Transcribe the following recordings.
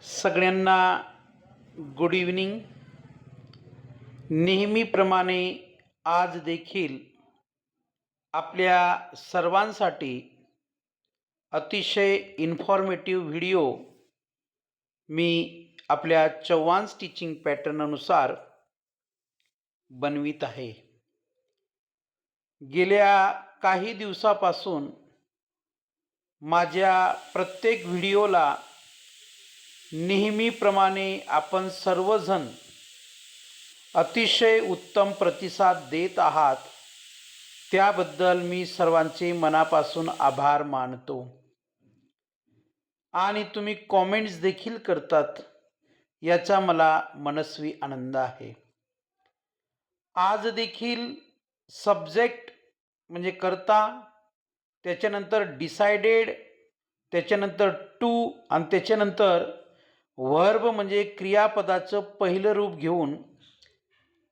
सगळ्यांना good evening. नेहमीप्रमाणे आज देखील आपल्या सर्वांसाठी अतिशय इन्फॉर्मेटिव्ह व्हिडिओ मी आपल्या चव्हाण टीचिंग पॅटर्ननुसार बनवित आहे. गेल्या काही दिवसापासून माझ्या प्रत्येक व्हिडिओला नेहमीप्रमाणे आपण सर्वजण अतिशय उत्तम प्रतिसाद देत आहात, त्याबद्दल मी सर्वांचे मनापासून आभार मानतो. आणि तुम्ही कॉमेंट्स देखील करतात, याचा मला मनस्वी आनंद आहे. आज देखील सब्जेक्ट म्हणजे कर्ता, त्याच्यानंतर डिसाइडेड, त्याच्यानंतर टू आणि त्याच्यानंतर वर्ब म्हणजे क्रियापदाचं पहिलं रूप घेऊन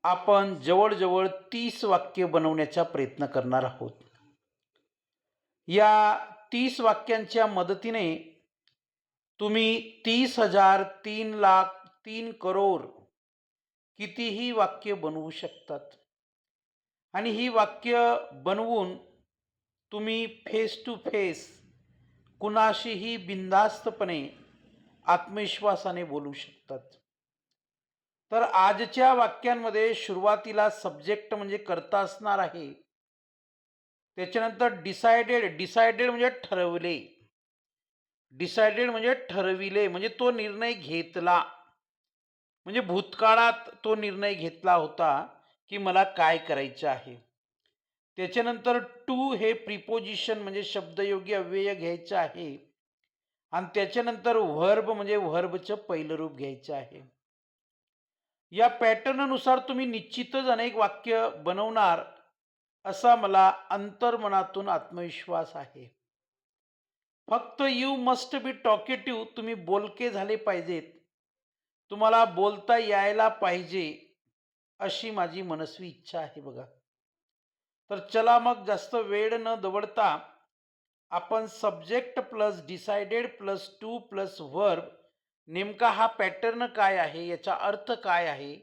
आपण जवळजवळ 30 वाक्य बनवण्याचा प्रयत्न करणार आहोत. या 30 वाक्यांच्या मदतीने तुम्ही 30,000, 3,00,000, 3 करोड कितीही वाक्य बनवू शकतात. आणि ही वाक्य बनवून तुम्ही फेस टू फेस कुणाशीही बिनधास्तपणे आत्मविश्वासाने बोलू शकतात. तर आजच्या वाक्यांमध्ये सुरुवातीला सब्जेक्ट म्हणजे कर्ता असणार आहे. त्याच्यानंतर डिसाइडेड म्हणजे ठरवले. डिसाइडेड म्हणजे ठरविले, म्हणजे तो निर्णय घेतला, म्हणजे भूतकाळात तो निर्णय घेतला होता की मला काय करायचं आहे. त्याच्यानंतर टू हे प्रिपोजिशन म्हणजे शब्दयोगी अव्यय घ्यायचं आहे. आणि त्याच्यानंतर व्हर्ब म्हणजे व्हर्बचं पहिलं रूप घ्यायचं आहे. या पॅटर्ननुसार तुम्ही निश्चितच अनेक वाक्य बनवणार असा मला अंतर्मनातून आत्मविश्वास आहे. फक्त यू मस्ट बी टॉकेटिव्ह, तुम्ही बोलके झाले पाहिजेत, तुम्हाला बोलता यायला पाहिजे, अशी माझी मनस्वी इच्छा आहे बघा. तर चला मग जास्त वेळ न दवडता आपण subject plus decided plus two plus verb, नेमका हा पॅटर्न काय आहे, याचा अर्थ काय आहे,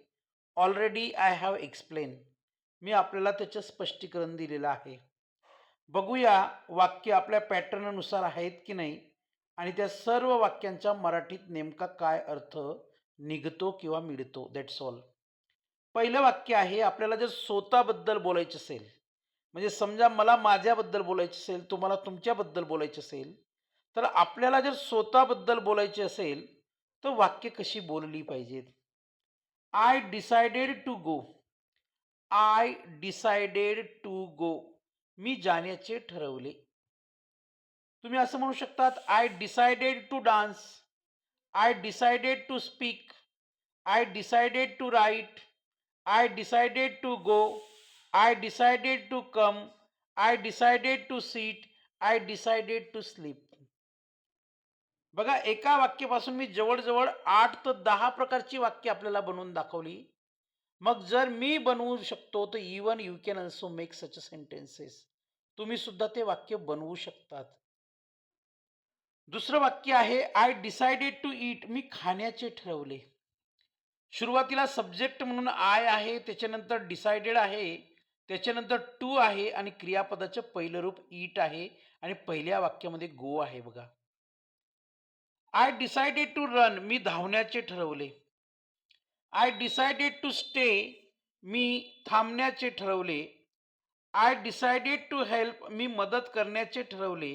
ऑलरेडी आय हॅव एक्सप्लेन, मी आपल्याला त्याचं स्पष्टीकरण दिलेलं आहे. बघूया वाक्य आपल्या पॅटर्ननुसार आहेत की नाही आणि त्या सर्व वाक्यांचा मराठीत नेमका काय अर्थ निघतो किंवा मिळतो. That's all. पहिलं वाक्य आहे, आपल्याला जर स्वतःबद्दल बोलायचं असेल, म्हणजे समजा मला माझ्याबद्दल बोलायचं असेल, तुम्हाला तुमच्याबद्दल बोलायचं असेल, तर आपल्याला जर स्वतःबद्दल बोलायचे असेल तर वाक्य कशी बोलली पाहिजेत. I decided to go. I decided to go, मी जाण्याचे ठरवले. तुम्ही असं म्हणू शकतात, I decided to dance, I decided to speak, I decided to write, I decided to go, I decided to come, I decided to sit, I decided to sleep. बघा, एका वाक्यापासून मी जवळजवळ 8 ते 10 प्रकारची वाक्य आपल्याला बनवून दाखवली. मग जर मी बनवू शकतो तर even you can also make such sentences, तुम्ही सुद्धा ते वाक्य बनवू शकतात. दुसरं वाक्य आहे, आय डिसाइडेड टू ईट, मी खाण्याचे ठरवले. सुरुवातीला सब्जेक्ट म्हणून आय आहे, त्याच्यानंतर डिसाइडेड आहे, त्याच्यानंतर टू आहे आणि क्रियापदाचं पहिलं रूप ईट आहे आणि पहिल्या वाक्यामध्ये गो आहे बघा. आय डिसाइडेड टू रन, मी धावण्याचे ठरवले. आय डिसाइडेड टू स्टे, मी थांबण्याचे ठरवले. आय डिसाइडेड टू हेल्प, मी मदत करण्याचे ठरवले.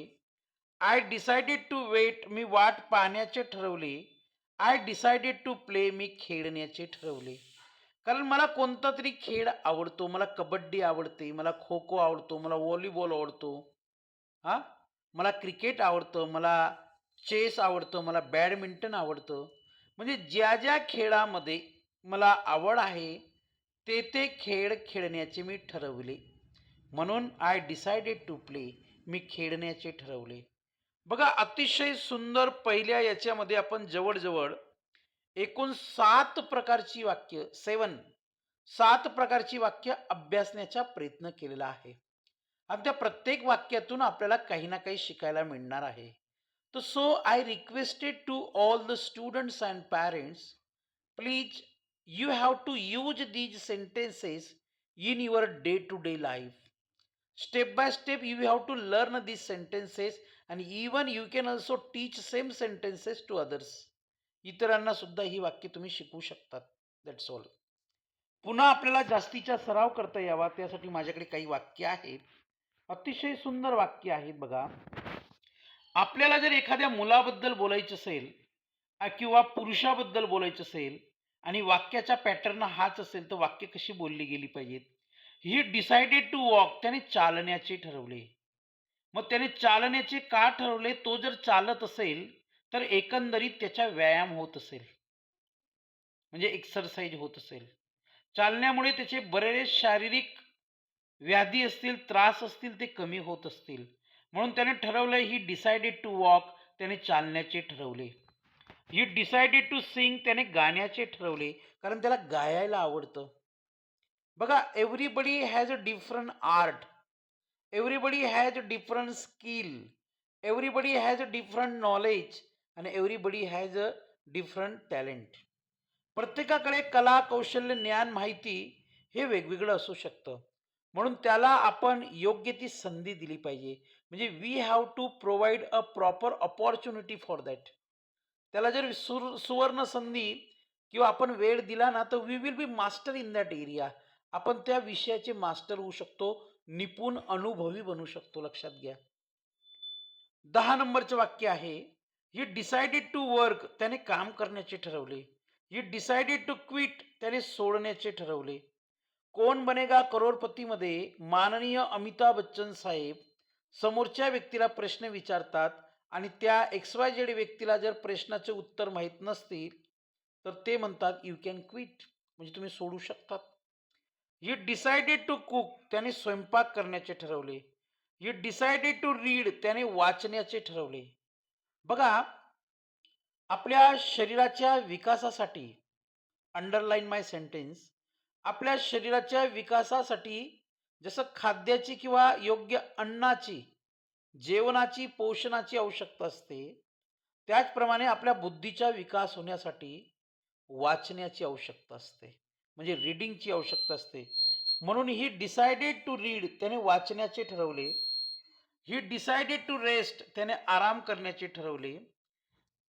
आय डिसाइडेड टू वेट, मी वाट पाहण्याचे ठरवले. आय डिसाइडेड टू प्ले, मी खेळण्याचे ठरवले. कारण मला कोणता तरी खेळ आवडतो. मला कबड्डी आवडते, मला खो खो आवडतो, मला व्हॉलीबॉल आवडतो, हां, मला क्रिकेट आवडतं, मला चेस आवडतं, मला बॅडमिंटन आवडतं. म्हणजे ज्या ज्या खेळामध्ये मला आवड आहे ते ते खेळ खेळण्याचे मी ठरवले. म्हणून आय डिसाइडेड टू प्ले, मी खेळण्याचे ठरवले. बघा, अतिशय सुंदर. पहिल्या याच्यामध्ये आपण जवळजवळ एकूण 7 प्रकारची वाक्य, 7 प्रकारची वाक्य अभ्यासण्याचा प्रयत्न केलेला आहे. आणि त्या प्रत्येक वाक्यातून आपल्याला काही ना काही शिकायला मिळणार आहे. तर so I requested to all the students and parents, please you have to use these sentences in your day to day life. Step by step you have to learn these sentences, and even you can also teach same sentences to others. इतरांना सुद्धा ही वाक्य तुम्ही शिकवू शकतात. That's all. पुन्हा आपल्याला जास्तीचा सराव करता यावा त्यासाठी माझ्याकडे काही वाक्य आहेत. अतिशय सुंदर वाक्य आहेत बघा. आपल्याला जर एखाद्या मुलाबद्दल बोलायचं असेल किंवा पुरुषाबद्दल बोलायचं असेल आणि वाक्याचा पॅटर्न हाच असेल तर वाक्य कशी बोलली गेली पाहिजेत. ही डिसाइडेड टू वॉक, त्याने चालण्याचे ठरवले. मग त्याने चालण्याचे का ठरवले? तो जर चालत असेल तर एकंदरीत त्याचा व्यायाम होत असेल, म्हणजे एक्सरसाइज होत असेल. चालण्यामुळे त्याचे बरेच शारीरिक व्याधी असतील, त्रास असतील, ते कमी होत असतील. म्हणून त्याने ठरवलं, ही डिसाइडेड टू वॉक, त्याने चालण्याचे ठरवले. ही डिसाइडेड टू सिंग, त्याने गाण्याचे ठरवले, कारण त्याला गायला आवडतं. बघा, everybody has a different art, everybody has a different skill, everybody has a different knowledge, आणि everybody has a different talent. प्रत्येकाकडे कला, कौशल्य, ज्ञान, माहिती हे वेगवेगळं असू शकतं. म्हणून त्याला आपण योग्य ती संधी दिली पाहिजे. म्हणजे we have to provide a proper opportunity for that. त्याला जर सुवर्ण संधी किंवा आपण वेळ दिला ना, तर we will be master in that area. आपण त्या विषयाचे मास्टर होऊ शकतो, निपुण, अनुभवी बनू शकतो. लक्षात घ्या. 10 नंबरचे वाक्य आहे, ही डिसाइडेड टू वर्क, त्याने काम करण्याचे ठरवले. ही डिसाइडेड टू क्विट, त्याने सोडण्याचे ठरवले. कोण बनेगा करोडपतीमध्ये माननीय अमिताभ बच्चन साहेब समोरच्या व्यक्तीला प्रश्न विचारतात आणि त्या XYZ व्यक्तीला जर प्रश्नाचे उत्तर माहीत नसतील तर ते म्हणतात यू कॅन क्विट, म्हणजे तुम्ही सोडू शकतात. ही डिसाइडेड टू कुक, त्याने स्वयंपाक करण्याचे ठरवले. ही डिसाइडेड टू रीड, त्याने वाचण्याचे ठरवले. बघा, आपल्या शरीराच्या विकासासाठी, अंडरलाईन माय सेंटेन्स, आपल्या शरीराच्या विकासासाठी जसं खाद्याची किंवा योग्य अन्नाची, जेवणाची, पोषणाची आवश्यकता असते, त्याचप्रमाणे आपल्या बुद्धीचा विकास होण्यासाठी वाचण्याची आवश्यकता असते, म्हणजे रीडिंगची आवश्यकता असते. म्हणून ही डिसाइडेड टू रीड, त्याने वाचण्याचे ठरवले. ही डिसाइडेड टू रेस्ट, त्याने आराम करण्याचे ठरवले.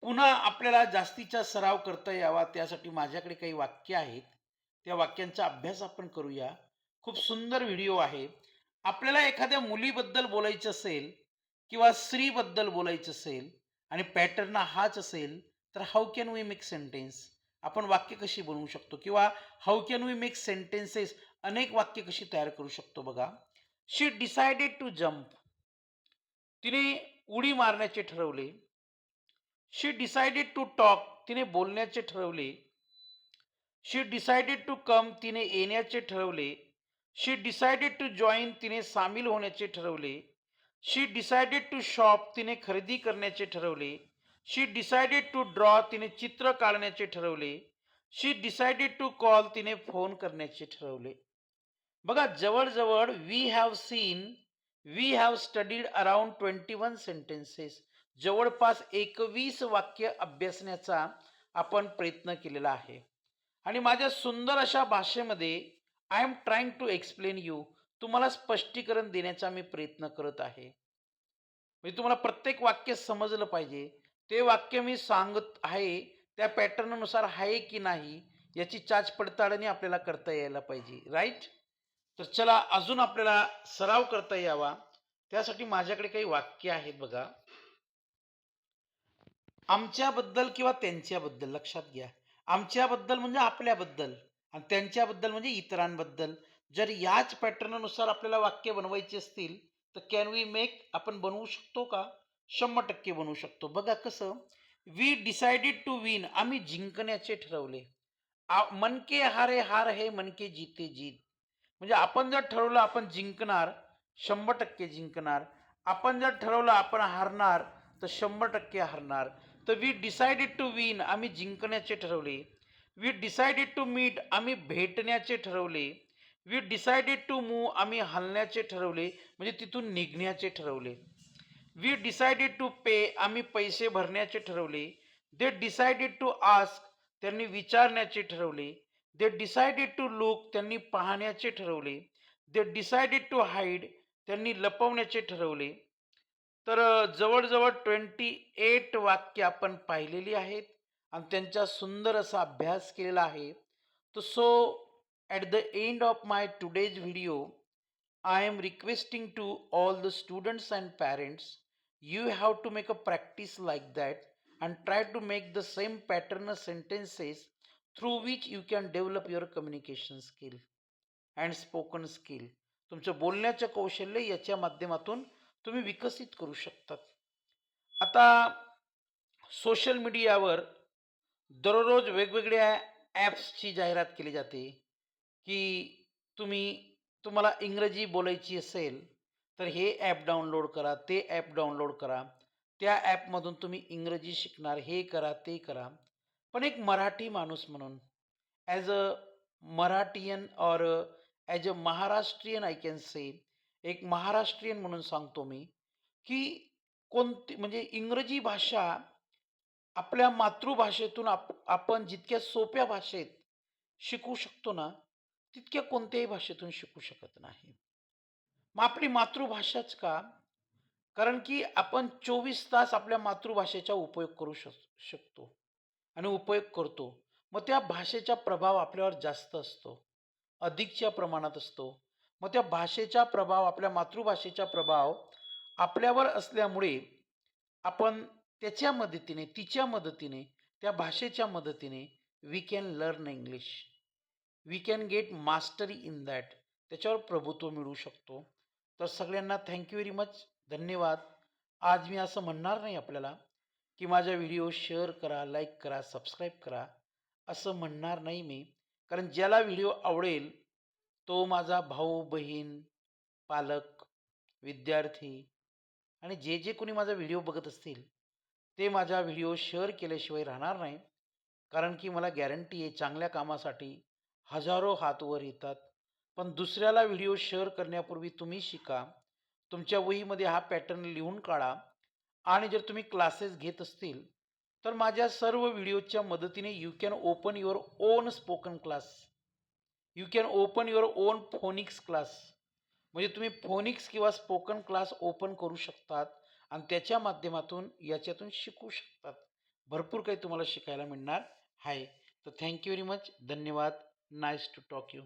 पुन्हा आपल्याला जास्तीचा सराव करता यावा त्यासाठी माझ्याकडे काही वाक्य आहेत. त्या वाक्यांचा अभ्यास आपण करूया. खूप सुंदर व्हिडिओ आहे. आपल्याला एखाद्या मुलीबद्दल बोलायचं असेल किंवा स्त्रीबद्दल बोलायचं असेल आणि पॅटर्न हाच असेल तर how can we make sentence, आपण वाक्य कशी बनवू शकतो किंवा how can we make sentences, अनेक वाक्य कशी तयार करू शकतो. बघा, शी डिसाइडेड टू जम्प, तिने उडी मारण्याचे ठरवले. शी डिसाइडेड टू टॉक, तिने बोलण्याचे ठरवले. शी डिसाइडेड टू कम, तिने येण्याचे ठरवले. शी डिसाइडेड टू जॉईन, तिने सामील होण्याचे ठरवले. शी डिसाइडेड टू शॉप, तिने खरेदी करण्याचे ठरवले. शी डिसाइडेड टू ड्रॉ, तिने चित्र काढण्याचे ठरवले. शी डिसाइडेड टू कॉल, तिने फोन करण्याचे ठरवले. बघा, जवळजवळ we have seen, we have studied around 21 sentences, जवळपास 21 वाक्य अभ्यासण्याचा आपण प्रयत्न केलेला आहे. आणि माझ्या सुंदर अशा भाषेमध्ये I am trying to explain you, तुम्हाला स्पष्टीकरण देण्याचा मी प्रयत्न करत आहे. म्हणजे तुम्हाला प्रत्येक वाक्य समजलं पाहिजे. ते वाक्य मी सांगत आहे त्या पॅटर्ननुसार आहे की नाही याची चाच पडताळणी आपल्याला करता यायला पाहिजे. राईट. तर चला, अजून आपल्याला सराव करता यावा त्यासाठी माझ्याकडे काही वाक्य आहेत. बघा, आमच्याबद्दल किंवा त्यांच्याबद्दल, लक्षात घ्या. आमच्याबद्दल म्हणजे आपल्याबद्दल आणि त्यांच्याबद्दल म्हणजे इतरांबद्दल. जर याच पॅटर्ननुसार आपल्याला वाक्य बनवायचे असतील तर कॅन वी मेक, आपण बनवू शकतो का? 100% बनवू शकतो. बघा कसं, वी डिसाइडेड टू विन, आम्ही जिंकण्याचे ठरवले. मन के हारे हार है, मन के जीते जीत. म्हणजे आपण जर ठरवलं आपण जिंकणार, 100% जिंकणार. आपण जर ठरवलं आपण हारणार तर 100% हारणार. तर वी डिसाइडेड टू विन, आम्ही जिंकण्याचे ठरवले. वी डिसाइडेड टू मीट, आम्ही भेटण्याचे ठरवले. वी डिसाइडेड टू मूव्ह, आम्ही हलण्याचे ठरवले, म्हणजे तिथून निघण्याचे ठरवले. वी डिसाइडेड टू पे, आम्ही पैसे भरण्याचे ठरवले. दे डिसाइडेड टू आस्क, त्यांनी विचारण्याचे ठरवले. दे डिसाइडेड टू लुक, त्यांनी पाहण्याचे ठरवले. दे डिसाइडेड टू हाईड, त्यांनी लपवण्याचे ठरवले. तर जवळ-जवळ 28 वाक्य आपण पाहिलेली आहेत आणि त्यांचा सुंदर असा अभ्यास केलेला आहे. So at the end of my today's video, I am requesting to all the students and parents, you have to make a practice like that and try to make the same pattern of sentences through which you can develop your communication skill and spoken skill. तुमचं बोलण्याचं कौशल्य याच्या माध्यमातून तुम्ही विकसित करू शकतात. आता सोशल मीडियावर दररोज वेगवेगळ्या ॲप्सची जाहिरात केली जाते, की तुम्हाला इंग्रजी बोलायची असेल, तर हे ॲप डाउनलोड करा, ते ॲप डाउनलोड करा. त्या ॲपमधून तुम्ही इंग्रजी शिकणार, हे करा, ते करा. पण एक मराठी माणूस म्हणून as a Marathian or as a Maharashtrian I can say, एक महाराष्ट्रीयन म्हणून सांगतो मी, की कोणती म्हणजे इंग्रजी भाषा आपल्या मातृभाषेतून आपण जितक्या सोप्या भाषेत शिकू शकतो ना, तितक्या कोणत्याही भाषेतून शिकू शकत नाही. मग आपली मातृभाषाच का? कारण की आपण 24 तास आपल्या मातृभाषेचा उपयोग करू शकतो आणि उपयोग करतो. मग त्या भाषेचा प्रभाव आपल्यावर जास्त असतो, अधिकच्या प्रमाणात असतो. मग त्या भाषेचा प्रभाव, आपल्या मातृभाषेचा प्रभाव आपल्यावर असल्यामुळे आपण त्याच्या मदतीने, तिच्या मदतीने, त्या भाषेच्या मदतीने we can learn English. We can get mastery in that. त्याच्यावर प्रभुत्व मिळवू शकतो. तर सगळ्यांना थँक व्हेरी मच. धन्यवाद. आज मी असं म्हणणार नाही आपल्याला, की माझा व्हिडिओ शेअर करा, लाईक करा, सबस्क्राईब करा. असं म्हणणार नाही मी. कारण ज्याला व्हिडिओ आवडेल, तो माझा भाऊ, बहीण, पालक, विद्यार्थी आणि जे कोणी माझा व्हिडिओ बघत असतील, ते माझा व्हिडिओ शेअर केल्याशिवाय राहणार नाही. कारण की मला गॅरंटी आहे, चांगल्या कामासाठी हजारो हात वर येतात. पण दुसऱ्याला व्हिडिओ शेअर करण्यापूर्वी तुम्ही शिका. तुमच्या वहीमध्ये हा पॅटर्न लिहून काढा आणि जर तुम्ही क्लासेस घेत असतील, तर माझ्या सर्व व्हिडिओच्या मदतीने you can open your on spoken class. You can open your on phoenix class. म्हणजे तुम्ही फोनिक्स किंवा स्पोकन क्लास ओपन करू शकतात आणि त्याच्या माध्यमातून याच्यातून शिकू शकतात. भरपूर काही तुम्हाला शिकायला मिळणार आहे. तर थँक यू व्हेरी मच. धन्यवाद. Nice to talk you.